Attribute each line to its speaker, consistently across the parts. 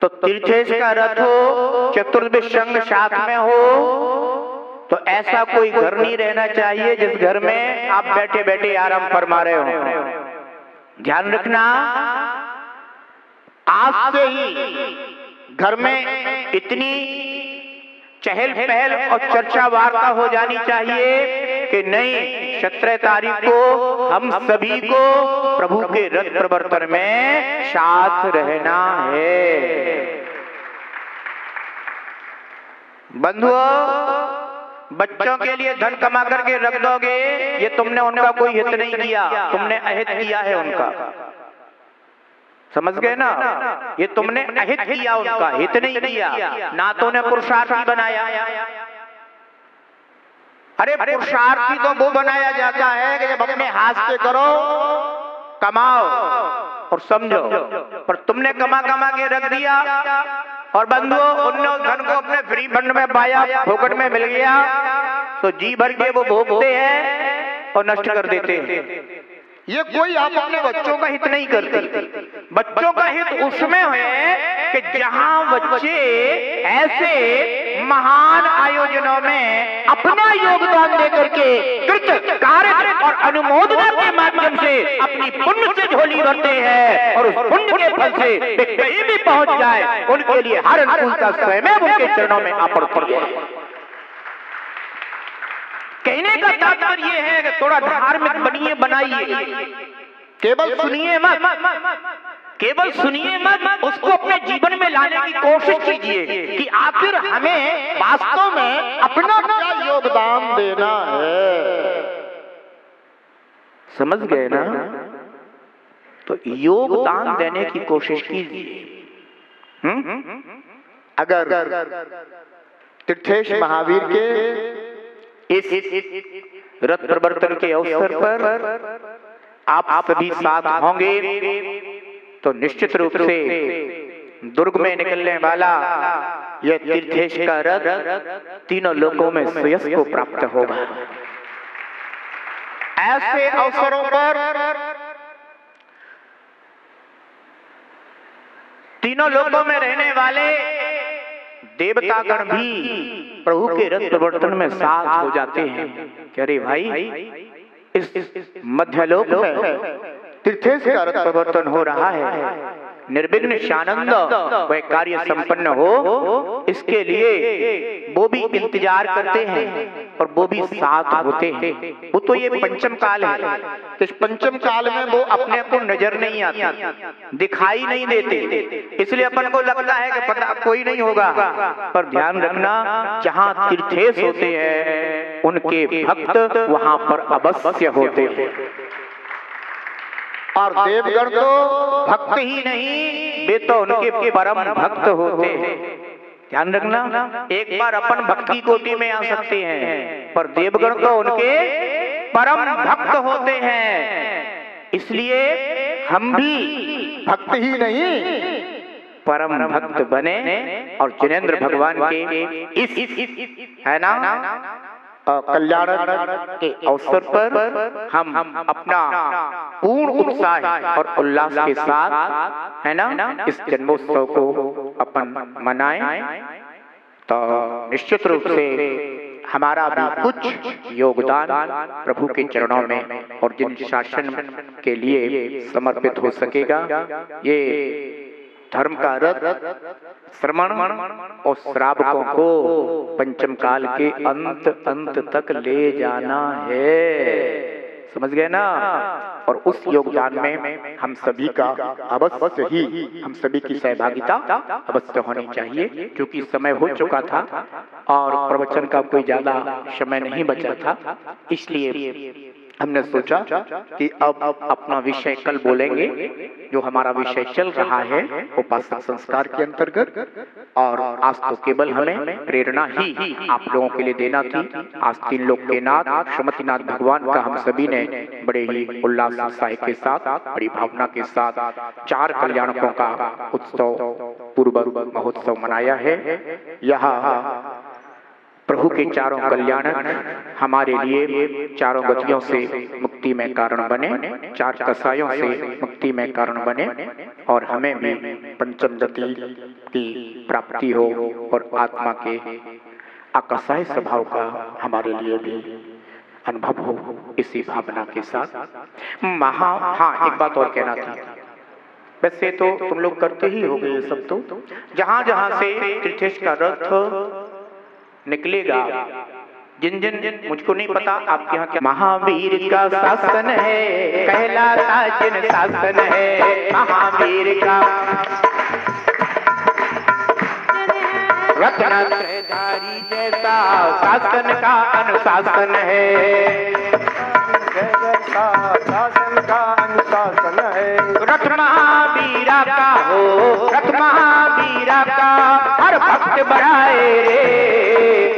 Speaker 1: तो तीर्थेश का रथ हो, चतुर्दश संघ साथ में हो, तो ऐसा कोई घर नहीं रहना चाहिए जिस घर में आप बैठे बैठे आराम फरमा रहे हो। ध्यान रखना, आज से ही घर में इतनी चहल पहल और चर्चा वार्ता हो जानी चाहिए कि नहीं, 17 तारीख को हम सभी को प्रभु के रथ प्रवर्तन में साथ रहना है। बंधुओं, बच्चों के लिए धन कमा करके रख दोगे, ये तुमने उनका कोई हित नहीं किया, तुमने अहित किया है उनका। समझ गए ना? ये तुमने अहित किया, उनका हित नहीं किया। ना तो ने पुरुषार्थी बनाया। अरे पुरुषार्थी तो वो बनाया जाता है कि जब अपने हाथ से करो, कमाओ और समझो, पर तुमने कमा कमा के रख दिया और बंधुओं उनने उस धन को अपने फ्री फंड में पाया, फोकट में मिल गया, तो जी भर के वो भोगते हैं और नष्ट कर देते हैं। ये कोई आप अपने बच्चों का हित नहीं करते। बच्चों का हित उसमें है कि जहां बच्चे ऐसे महान आयोजनों में अपना योगदान देकर के कृत कार्य और अनुमोदना के माध्यम से अपनी पुण्य से झोली भरते हैं और उस पुण्य के फल से वे कहीं भी पहुंच जाए, उनके लिए हर अनुकूलता स्वयं उनके चरणों में आ पड़ती है। कहने का तात्पर्य ये है कि थोड़ा धार्मिक बनिए, बनाइए, केवल सुनिए मत, केवल सुनिए मत, उसको अपने जीवन में लाने की कोशिश कीजिए कि आखिर हमें वास्तव में अपना क्या योगदान देना है। समझ गए ना? तो योगदान देने की कोशिश कीजिए। अगर तीर्थेश महावीर के इस रथ प्रवर्तन के अवसर पर आप सभी साथ होंगे तो निश्चित रूप से दुर्ग में निकलने वाला यह तीर्थेश का रथ तीनों लोकों में श्रेयस को प्राप्त होगा। ऐसे अवसरों पर तीनों लोकों में रहने वाले देवतागण भी प्रभु के रथ प्रवर्तन में साथ हो जाते हैं। कह रहे भाई, इस मध्यलोक में तीर्थेश का रथ प्रवर्तन हो रहा है, निर्विघ्न शानंद वह कार्य संपन्न हो, इसके लिए वो भी इंतजार करते हैं और वो भी साथ होते हैं। वो तो ये पंचम काल है, तो इस पंचम काल में वो अपने को नजर नहीं आते, दिखाई नहीं देते, इसलिए अपन को लगता है कि पता कोई नहीं होगा। पर ध्यान रखना, जहाँ तीर्थेश होते हैं उनके भक्त वहां पर अवश्य होते हैं। और देवगण तो भक्त ही नहीं, वे तो उनके परम भक्त होते हैं। ध्यान रखना, एक बार अपन भक्ति कोटि में आ सकते हैं, पर देवगण तो उनके परम भक्त होते हैं। इसलिए हम भी भक्त ही नहीं, परम भक्त बने और जिनेंद्र भगवान के इस है ना कल्याण के अवसर पर हम अपना पूर्ण उत्साह और उल्लास के साथ है ना इस जन्मोत्सव को अपन मनाएं, तो निश्चित रूप से हमारा भी कुछ योगदान प्रभु के चरणों में और जिन शासन के लिए समर्पित हो सकेगा। ये धर्म का रथ श्रमण और श्रावकों को पंचम काल के अंत तक ले जाना है। समझ गए ना? और उस योगदान में हम सभी का अवश्य ही, हम सभी की सहभागिता अवश्य होनी चाहिए, क्योंकि समय हो चुका था और प्रवचन का कोई ज्यादा समय नहीं बचा था। इसलिए हमने सोचा कि अब अपना विषय कल बोलेंगे। जो हमारा विषय चल रहा है उपासना संस्कार के अंतर्गत, और आज तो केवल हमें प्रेरणा ही आप लोगों के लिए देना थी। आज तीन लोक के नाथ श्रीमती नाथ भगवान का हम सभी ने बड़े ही उल्लास उत्साह के साथ, बड़ी भावना के साथ 4 कल्याणकों का उत्सव पूर्व महोत्सव मनाया है। यह प्रभु के चारों कल्याण हमारे लिए चारों गतियों से मुक्ति में कारण बने, चार कसायों से मुक्ति में कारण बने और हमें भी पंचम गति की प्राप्ति हो और आत्मा के अकसाय स्वभाव का हमारे लिए भी अनुभव हो। इसी भावना के साथ हाँ, एक बात और कहना था। वैसे तो तुम लोग करते ही होगे ये सब, तो जहां जहां से तीर्थेश का रथ निकलेगा, जिन जिन मुझको नहीं पता आपके यहाँ क्या, महावीर का शासन है, कहलाता जिन शासन है, महावीर का रत्नधारी जैसा शासन का अनुशासन है, शासन का अनुशासन है। रथ महावीरा का हो, रथ महावीरा का हर भक्त बढ़ाए रे,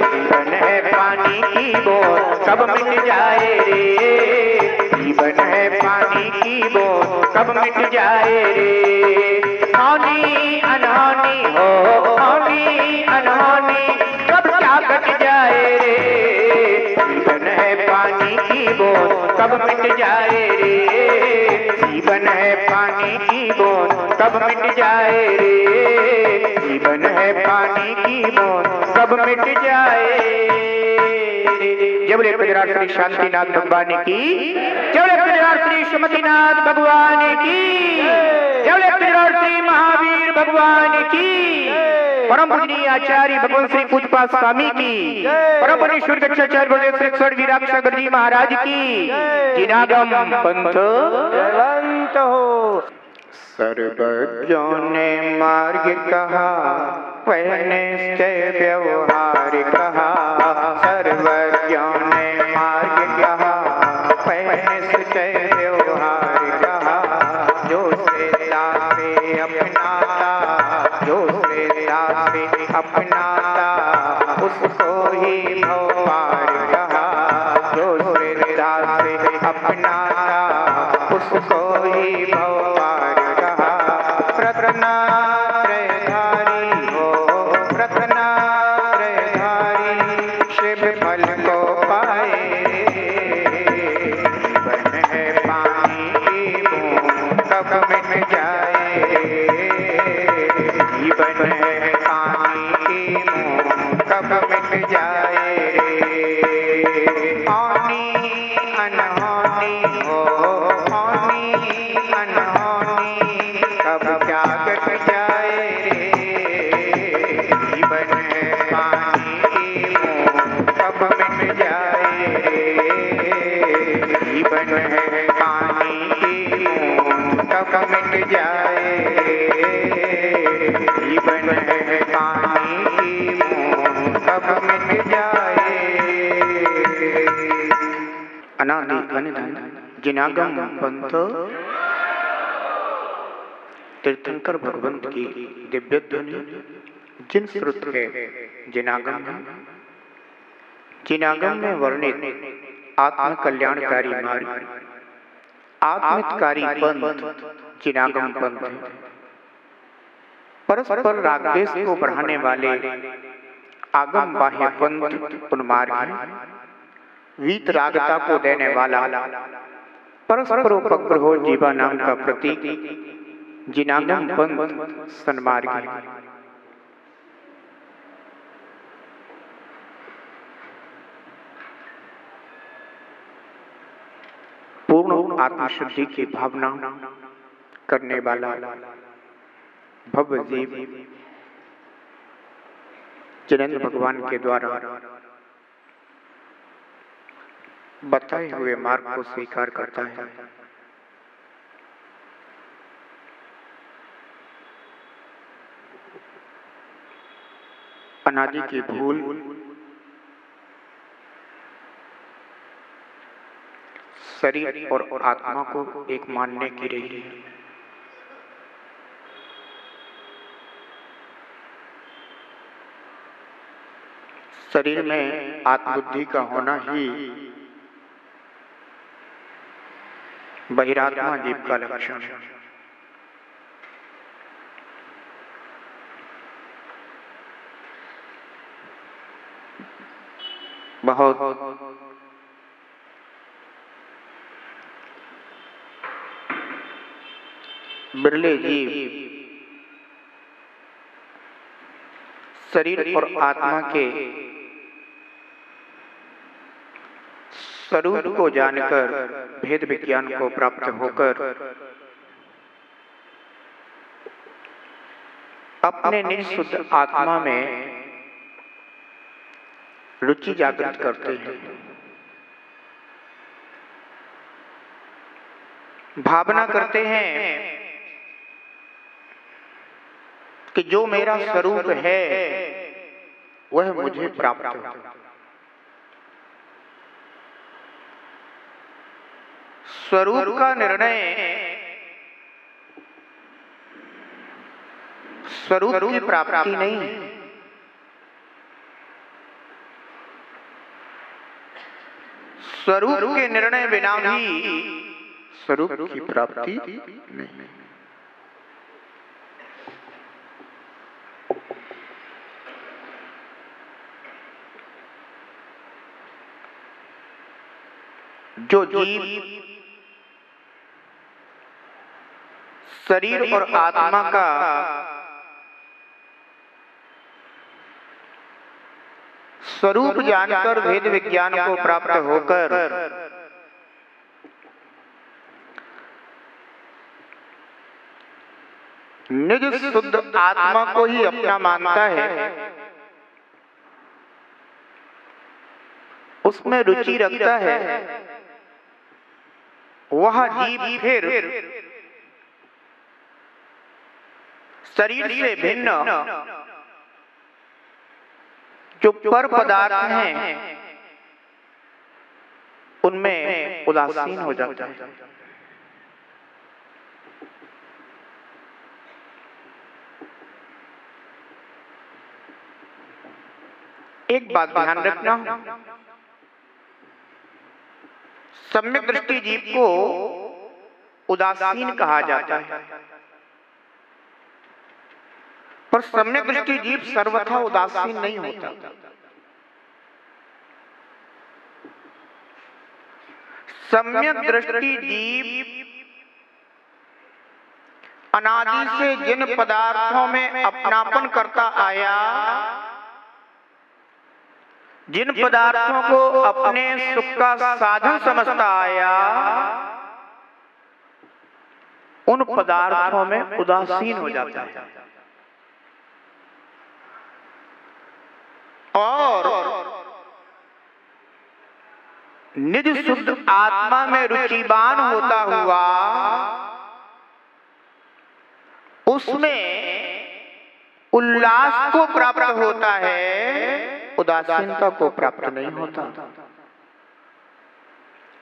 Speaker 1: जीवन है पानी की बूंद सब मिट जाए रे, जीवन है पानी की बूंद सब मिट जाए रे। होनी अनहोनी हो, होनी अनहोनी सब क्या घट जाए रे, जीवन है पानी की बूंद सब मिट जाए रे, जीवन है पानी की बूंद सब मिट जाए रे, जीवन है पानी की बूंद सब मिट जाए रे। जय बोले ब्रजराज श्री शांतिनाथ भगवान की, जय बोले ब्रजराज श्री सुमतिनाथ भगवान की, जय बोले ब्रजराज श्री महावीर भगवान की, परम पूजनीय आचार्य भगवान श्री पूजपाद स्वामी की, परम पूजनीय सूर्य कक्षाचार्य गुरुदेव श्री अक्षर वीराक्षा गुरुजी महाराज की, जिनागम पंथ जयवंत हो। सर्वज्ञों ने मार्ग कहा, पहने से व्यवहार कहा, सर्वज्ञों ने मार्ग कहा, पहने से व्यवहार कहा, जो श्रेता से अपनाता, जो श्रेता से अपनाता, उसको ही भवपार कहा, जो श्रेता से अपनाता, उसको ही भवपार कहा। रत्नात्रयधारी हो, रत्नात्रयधारी शिव फल को पाए, जीवन है पानी की बूंद सब मिट जाए, जीवन है पानी की बूंद सब मिट जाए रे। होनी अनहोनी हो, होनी अनहोनी सब क्या घट जाए रे, जीवन है पानी की बूंद सब मिट जाए रे, जीवन है पानी की बूंद सब मिट जाए रे, जीवन है पानी की बूंद सब मिट जाए। अनादि अनिधन जिनागम पंथ तीर्थंकर भगवंत की दिव्य ध्वनि जिन श्रुत है जिनागम में, जिनागम में वर्णित आत्म कल्याणकारी मार्ग, आत्मितकारी पंथ जिनागम पंथ है। परस्पर रागद्वेष को बढ़ाने वाले आगम बाह्य पंथ उन्मार्ग है। वीत रागता को देने वाला परस्परोपग्रहो जीवा नाम का प्रतीक जिनागम पंथ सन्मार्ग है। पूर्ण आत्मशुद्धि की भावना करने वाला भव्य जीव जिनेंद्र भगवान के द्वारा बताए हुए मार्ग को स्वीकार करता है। अनादि की भूल शरीर और आत्मा को एक मानने की रही है। शरीर में आत्मबुद्धि का होना ही बहिरात्मा जीव का लक्षण है। बहुत बिरले जीव शरीर और आत्मा के स्वरूप को जानकर भेद विज्ञान को प्राप्त होकर अपने निःशुद्ध आत्मा में रुचि जागृत करते हैं, भावना करते हैं कि जो मेरा स्वरूप है वह मुझे प्राप्त हो। स्वरूप का निर्णय स्वरूप की प्राप्ति नहीं है, स्वरूप के निर्णय बिना भी स्वरूप की प्राप्ति नहीं। जो जीव शरीर और आत्मा का स्वरूप जानकर भेद विज्ञान को प्राप्त होकर निज शुद्ध आत्मा को ही अपना मानता है, उसमें रुचि रखता है, वह जीव फिर शरीर से भिन्न जो पर पदार्थ हैं उनमें उदासीन हो जाता है। एक बात ध्यान रखना, सम्यक दृष्टि जीव को उदासीन कहा जाता है, पर सम्यक दृष्टि जीव सर्वथा उदासीन नहीं होता। सम्यक दृष्टि जीव अनादि से जिन पदार्थों में अपनापन करता आया, जिन पदार्थों को अपने सुख का साधन समझता आया, उन पदार्थों में उदासीन हो जाता है और निज शुद्ध आत्मा में रुचिवान होता हुआ उसमें उल्लास को प्राप्त होता है, उदासीनता को प्राप्त नहीं होता।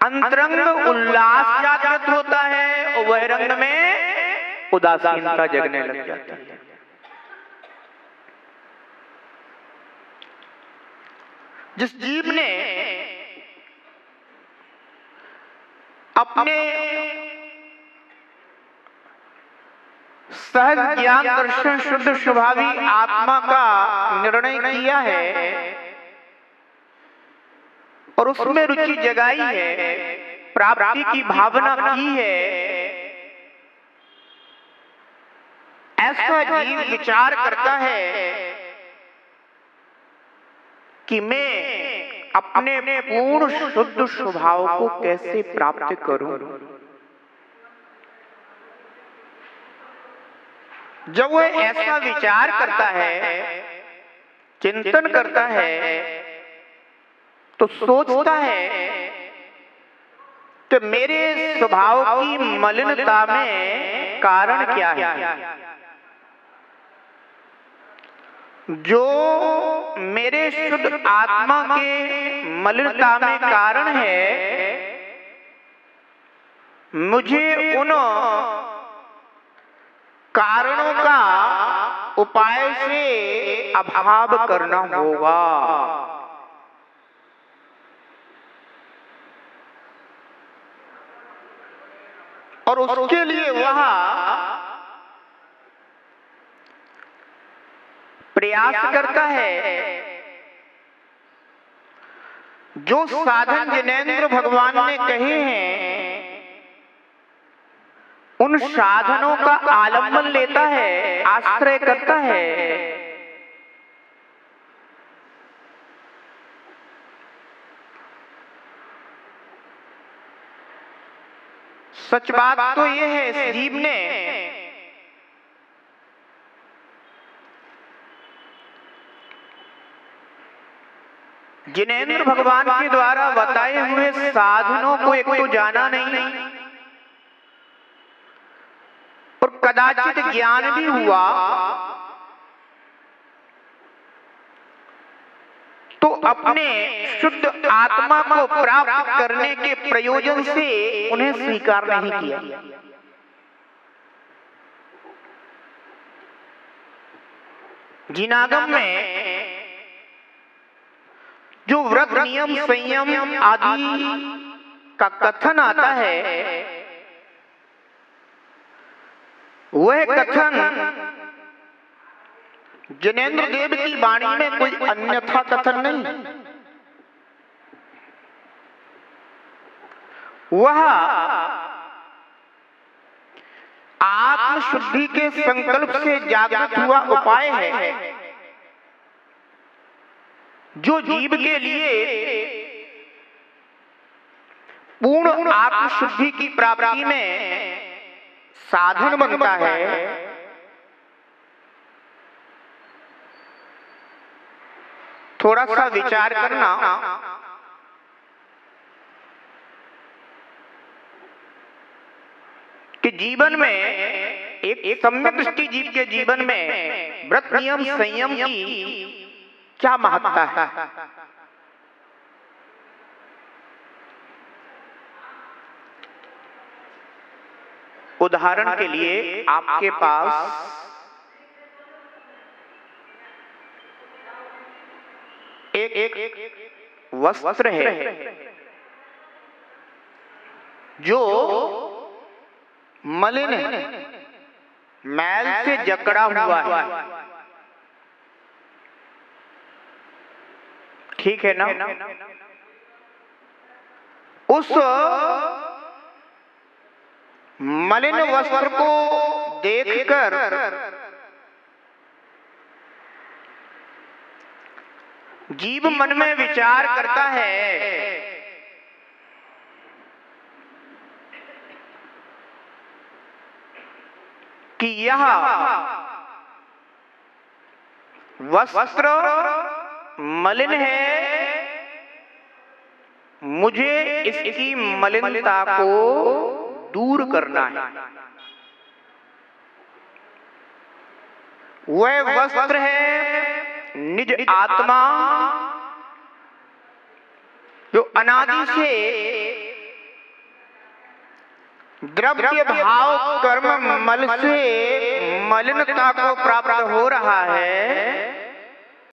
Speaker 1: अंतरंग उल्लास जागृत होता है और बहिरंग में उदासीनता जगने लग जाती है। जिस जीव ने अपने सहज ज्ञान दर्शन शुद्ध स्वभावी आत्मा का निर्णय किया है और उसमें रुचि जगाई है, प्राप्ति की भावना की है, ऐसा जीव विचार करता है कि मैं अपने पूर्ण शुद्ध स्वभाव को कैसे प्राप्त करूं। जब वह ऐसा विचार करता है, चिंतन करता है, तो सोचता है कि मेरे स्वभाव की मलिनता में कारण क्या है। जो मेरे शुद्ध आत्मा के मलिनता में कारण है, मुझे उन कारणों का उपाय से अभाव करना होगा। और उसके लिए वह प्रयास करता है जो साधन जिनेंद्र भगवान ने कहे हैं उन साधनों का आलंबन लेता है, आश्रय करता है, सच बात तो यह है इस जीव ने जिनेंद्र भगवान के द्वारा बताए हुए साधनों को एक तो जाना नहीं और कदाचित ज्ञान भी हुआ तो अपने शुद्ध आत्मा को प्राप्त करने के प्रयोजन से उन्हें स्वीकार नहीं किया। जिनागम में जो व्रत नियम संयम आदि का कथन आता है वह कथन जिनेंद्र देव की वाणी में कोई अन्यथा कथन नहीं, वह आत्मशुद्धि के संकल्प से जागृत हुआ उपाय है जो जीव के लिए पूर्ण आत्मशुद्धि की प्राप्ति में साधन बनता है। थोड़ा सा विचार करना, कि जीवन में एक सम्यक दृष्टि जीव के जीवन में व्रत नियम संयम की क्या महत्ता है। उदाहरण के लिए आपके पास एक वस्त्र है जो मलिन है, मैल से जकड़ा हुआ है, ठीक है ना। उस मलिन वस्त्र को देखकर जीव मन में विचार करता है कि यह वस्त्र मलिन है, मुझे इसकी मलिनता को दूर करना है। वह वस्त्र है निज आत्मा जो अनादि से द्रव्य भाव कर्म मल से मलिनता को प्राप्त हो रहा है।